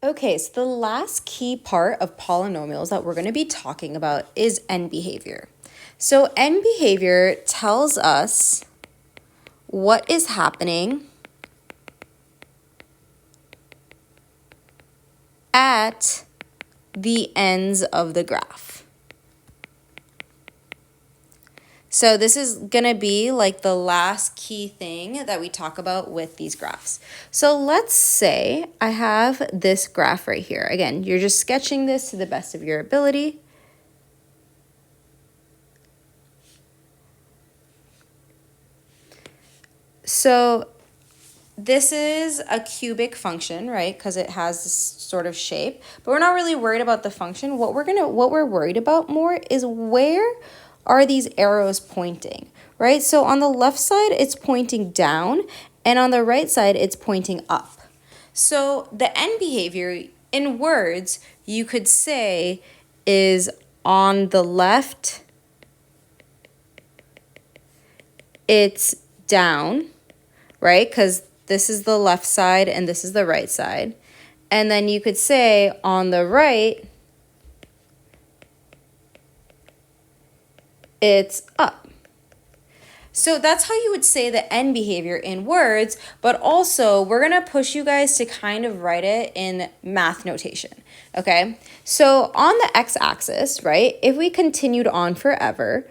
Okay, so the last key part of polynomials that we're going to be talking about is end behavior. So end behavior tells us what is happening at the ends of the graph. So this is going to be like the last key thing that we talk about with these graphs. So let's say I have this graph right here. Again, you're just sketching this to the best of your ability. So this is a cubic function, right? Because it has this sort of shape, but we're not really worried about the function. What we're worried about more is where are these arrows pointing, right? So on the left side, it's pointing down, and on the right side, it's pointing up. So the end behavior in words, you could say is on the left, it's down, right? Because this is the left side and this is the right side. And then you could say on the right, it's up. So that's how you would say the end behavior in words, but also we're going to push you guys to kind of write it in math notation, okay? So on the x-axis, right, if we continued on forever,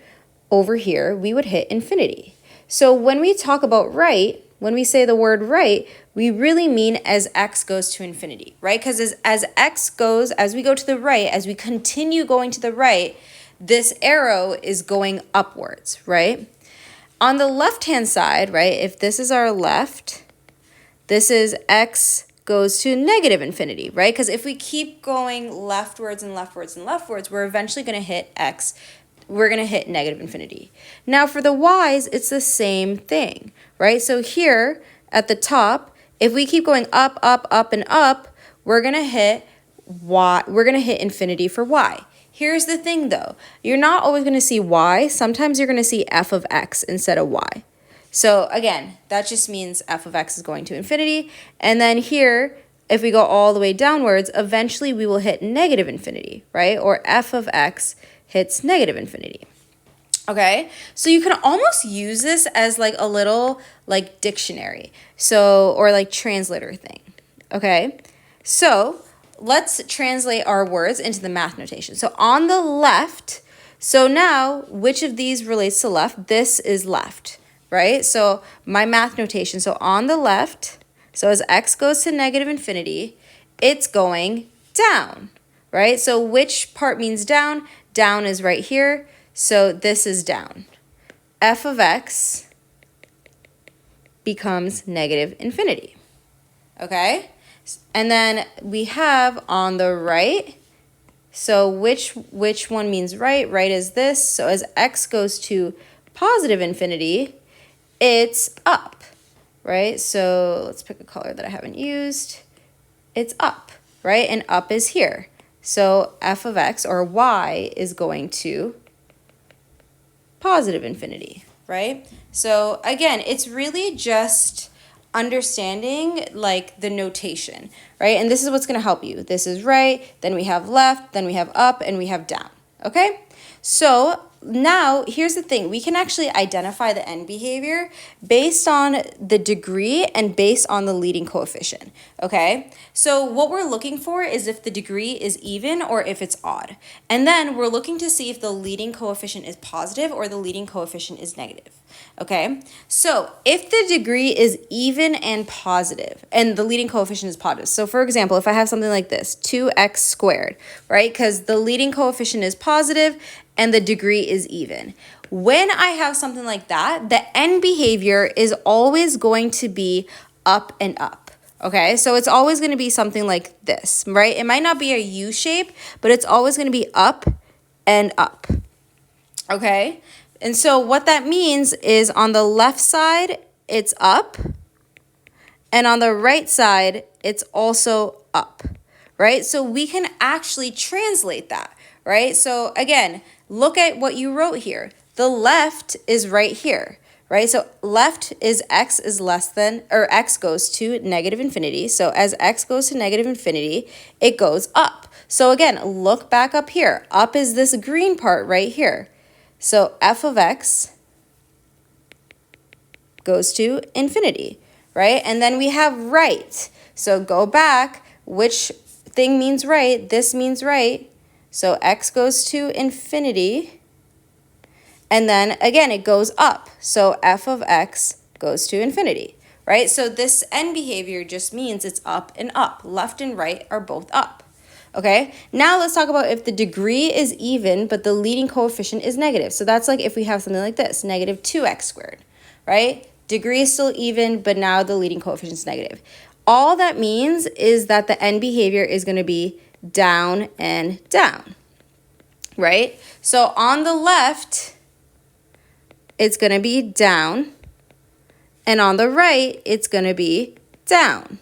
over here, we would hit infinity. So when we talk about right, when we say the word right, we really mean as x goes to infinity, right? Because as x goes, as we go to the right, as we continue going to the right, this arrow is going upwards, right? On the left-hand side, right, if this is our left, this is x goes to negative infinity, right? Because if we keep going leftwards and leftwards and leftwards, we're eventually going to hit x. We're going to hit negative infinity. Now for the y's, it's the same thing, right? So here at the top, if we keep going up, up, up, and up, we're going to hit y. We're going to hit infinity for y. Here's the thing though, you're not always going to see y. Sometimes you're going to see f of x instead of y. So again, that just means f of x is going to infinity. And then here, if we go all the way downwards, eventually we will hit negative infinity, right? Or f of x hits negative infinity. Okay, so you can almost use this as like a little like dictionary, so or like translator thing. Okay, so let's translate our words into the math notation. So on the left, so now which of these relates to left? This is left, right? So my math notation, so on the left, so as x goes to negative infinity, it's going down, right? So which part means down? Down is right here, so this is down. F of x becomes negative infinity, okay? And then we have on the right, so which one means right? Right is this, so as x goes to positive infinity, it's up, right? So let's pick a color that I haven't used. It's up, right? And up is here. So f of x, or y, is going to positive infinity, right? So again, it's really just understanding like the notation, right? And this is what's going to help you. This is right, then we have left, then we have up, and we have down, okay? So now here's the thing, we can actually identify the end behavior based on the degree and based on the leading coefficient, okay? So what we're looking for is if the degree is even or if it's odd. And then we're looking to see if the leading coefficient is positive or the leading coefficient is negative, okay? So if the degree is even and positive and the leading coefficient is positive, so for example, if I have something like this, 2x squared, right? Because the leading coefficient is positive and the degree is even. When I have something like that, the end behavior is always going to be up and up, okay? So it's always going to be something like this, right? It might not be a U shape, but it's always going to be up and up, okay? And so what that means is on the left side, it's up, and on the right side, it's also up, right? So we can actually translate that, right? So again, look at what you wrote here. The left is right here, right? So left is x is less than, or x goes to negative infinity. So as x goes to negative infinity, it goes up. So again, look back up here. Up is this green part right here. So f of x goes to infinity, right? And then we have right. So go back, which thing means right? This means right. So x goes to infinity. And then again, it goes up. So f of x goes to infinity, right? So this end behavior just means it's up and up. Left and right are both up. Okay, now let's talk about if the degree is even, but the leading coefficient is negative. So that's like if we have something like this, negative 2x squared, right? Degree is still even, but now the leading coefficient is negative. All that means is that the end behavior is going to be down and down, right? So on the left, it's going to be down, and on the right, it's going to be down.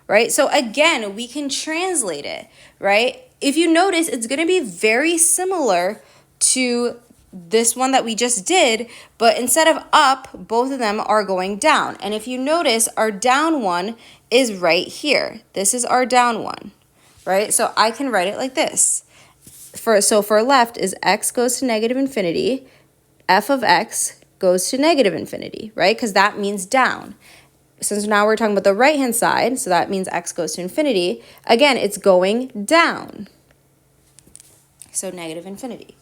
Right? So again, we can translate it, right? If you notice, it's going to be very similar to this one that we just did, but instead of up, both of them are going down. And if you notice, our down one is right here. This is our down one, right? So I can write it like this. So for left is x goes to negative infinity, f of x goes to negative infinity, right? Because that means down. Since now we're talking about the right-hand side, so that means x goes to infinity. Again, it's going down. So negative infinity,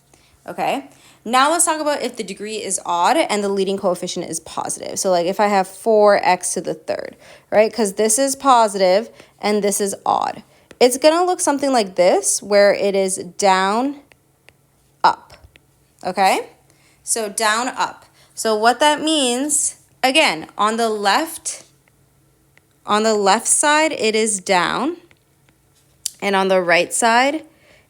okay? Now let's talk about if the degree is odd and the leading coefficient is positive. So like if I have 4x to the third, right? Because this is positive and this is odd. It's going to look something like this, where it is down, up, okay? So down, up. So what that means, again, on the left side, it is down, and on the right side,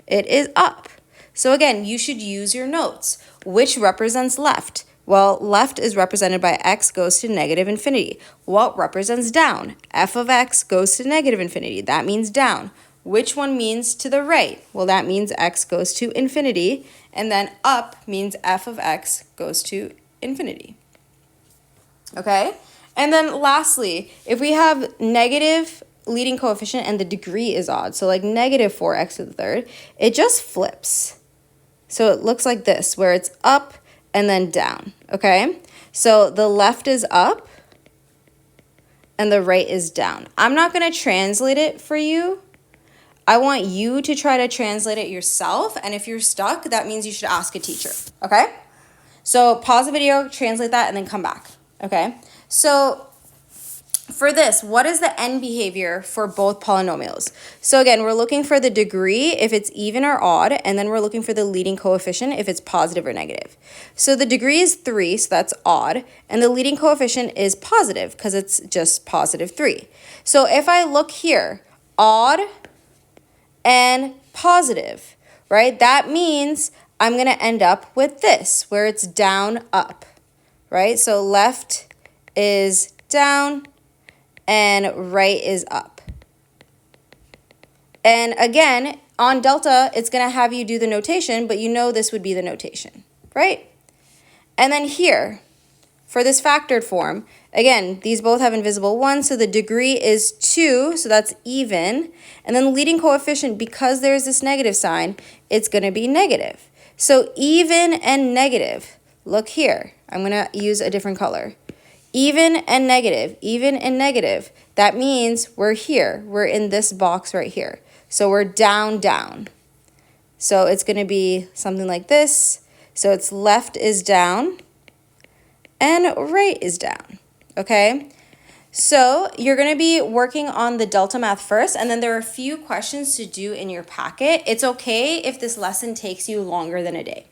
it is up. So again, you should use your notes. Which represents left? Well, left is represented by x goes to negative infinity. What represents down? F of x goes to negative infinity. That means down. Which one means to the right? Well, that means x goes to infinity, and then up means f of x goes to infinity. Okay? And then lastly, if we have negative leading coefficient and the degree is odd, so like negative 4x to the third, it just flips. So it looks like this, where it's up and then down, okay? So the left is up and the right is down. I'm not going to translate it for you. I want you to try to translate it yourself, and if you're stuck, that means you should ask a teacher, okay? So pause the video, translate that, and then come back, okay? So for this, what is the end behavior for both polynomials? So again, we're looking for the degree if it's even or odd, and then we're looking for the leading coefficient if it's positive or negative. So the degree is 3, so that's odd, and the leading coefficient is positive because it's just positive 3. So if I look here, odd and positive, right? That means I'm going to end up with this, where it's down, up, right? So left is down and right is up. And again, on delta, it's going to have you do the notation, but you know this would be the notation, right? And then here, for this factored form, again, these both have invisible 1, so the degree is 2, so that's even. And then the leading coefficient, because there's this negative sign, it's going to be negative. So even and negative, look here. I'm going to use a different color. Even and negative. That means we're here. We're in this box right here. So we're down, down. So it's going to be something like this. So it's left is down and right is down, okay? So you're going to be working on the Delta Math first, and then there are a few questions to do in your packet. It's okay if this lesson takes you longer than a day.